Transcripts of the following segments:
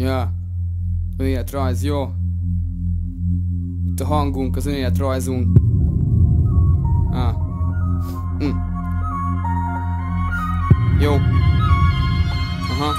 Ja, önéletrajz, jó. Itt a hangunk, az önéletrajzunk. Jó. Aha.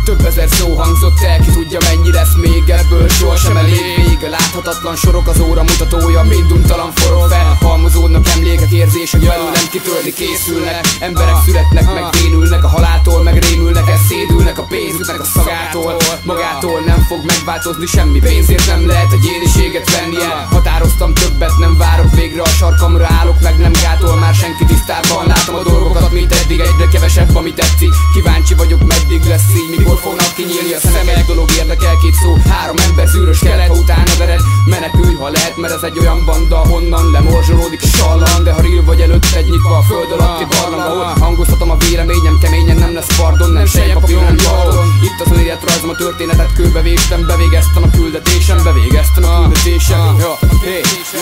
Több ezer szó hangzott el, ki tudja mennyi lesz még ebből, sohasem elég vége. Láthatatlan sorok az óra mutatója, mind untalan forog fel. Halmozódnak emlékek, érzések, belőlem kitörni készülnek. Emberek születnek, meg bénülnek a haláltól, meg rémülnek, eszédülnek a pénzüknek a szagától. Magától nem fog megváltozni semmi, pénzért nem lehet egy éliséget vennie. Határoztam, többet nem várok, végre a sarkamra állok, meg nem gátol már senki, tisztában látom a dolgokat, mint eddig, egyre kevesebb, ami tetszik. Kíváncsi vagyok, meddig lesz így, mikor fognak kinyílni a szemem. Egy dolog érdekel, két szó, három ember zűrös kelet, ha utána vered. Menekülj, ha lehet, mert ez egy olyan banda, honnan lemorzsolódik a sallan. De ha real vagy előtt egy nyitva a föld alatti barlang, ahol hangoztatom a véleményem, keményen nem lesz pardon, nem sejjel papíron, nem gyarton. Itt az önéletrajzom, a történetet kőbe véstem, bevégeztem a küldetésem, bevégeztem a küldetésem.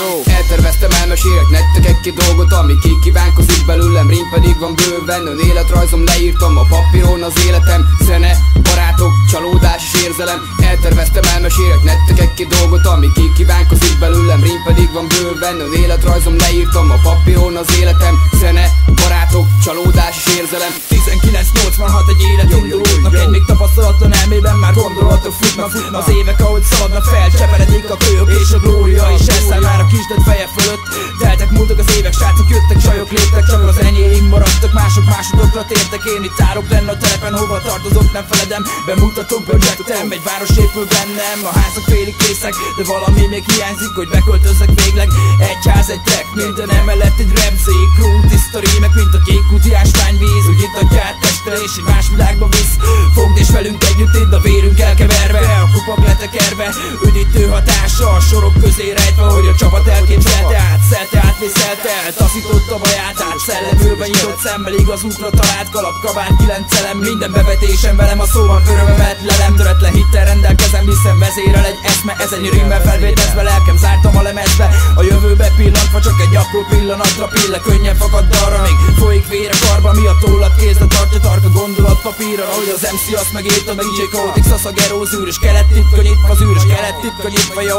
Jó, elterveztem, elmesélek nektek egy-két dolgot, ami kívánkozik belőlem, rím pedig van bőven. Önéletrajzom, leírtam a papíron az életem, zene, barátok, csalódás és érzelem. Elterveztem, elmesélek nektek egy-két dolgot, ami kívánkozik belőlem, rím pedig van bőven. Önéletrajzom, leírtam a papíron az életem, zene, barátok, csalódás és érzelem. 1986 egy élet indulódnak, egy még tapasztalatlan elmében már gondolatok futnak. Az évek ahogy szaladnak fel, cseperedik a kölyök és a glória, és elszáll már a kisded feje fölött. Teltek, múltak az évek, srácok jöttek, csajok léptek, csak az enyéim maradtak, mások másodokra tértek. Én itt állok lenne a telepen, hova tartozok, nem feledem. Bemutatok, bögyektem, egy város épül bennem. A házak félig készek, de valami még hiányzik, hogy beköltözzek végleg. Egy ház, egy track, minden emelet egy repzék. Krúl, tiszta rímek, mint a kék úti ásványvíz. Úgy itt adja át testre és egy más világba visz. Fogd és velünk együtt itt a vérünk elkeverve, a kupak letekerve, üdítő hatása a sorok közé rejtve, hogy a csapat elképzelte át, szelte át, vészelte el, taszította baját át, szellemülve nyitott szemmel, igaz útra talált, kalap, kabát, kilencelem, minden bevetésem velem a szóban örömemet lelem, töretlen hittel rendelkezem, hiszen vezérel egy eszme, ezen rimmel felvételezve, lelkem zártam a lemezbe, a jövőbe pillantva csak egy apró pillanatra pille, könnyen fakad arra, még folyik vér a karba, mi a tollat kézre tartja tarka gondolat papírra, ahogy az MC azt megírta, meg DJ Chaotix, Szaszageró, zűrös kelet titka nyitva, zűrös kelet titka nyitva, jó.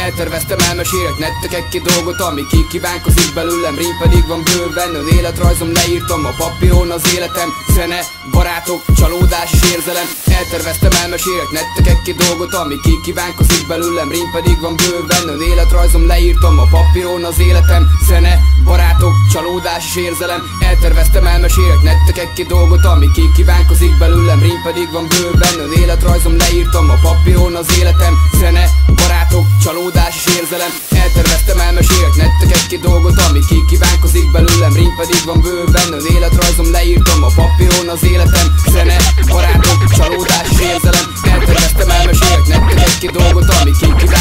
Elterveztem, elmesélek nektek egy-két dolgot, ami kívánkozik belőlem, rím pedig van bőven. Önéletrajzom, leírtam a papíron az életem, zene, barátok, csalódás és érzelem. Elterveztem, elmesélek nektek egy-két dolgot, ami kívánkozik belőlem, rím pedig van bőven. Önéletrajzom, leírtam a papíron az életem, zene, barátok, csalódás és érzelem. Elterveztem, elmesélek nektek egy-két dolgot, ami kívánkozik belőlem, rím pedig van bőven. Önéletrajzom, leírtam a papíron az életem, zene, barátok, csalódás és érzelem. Elterveztem, elmesélek nektek egy-két dolgot, ami kívánkozik belőlem, rím pedig van bőven. Önéletrajzom, leírtam a papíron az életem, zene, barátok, csalódás és érzelem. Elterveztem, elmesélek nektek egy-két dolgot, ami kívánkozik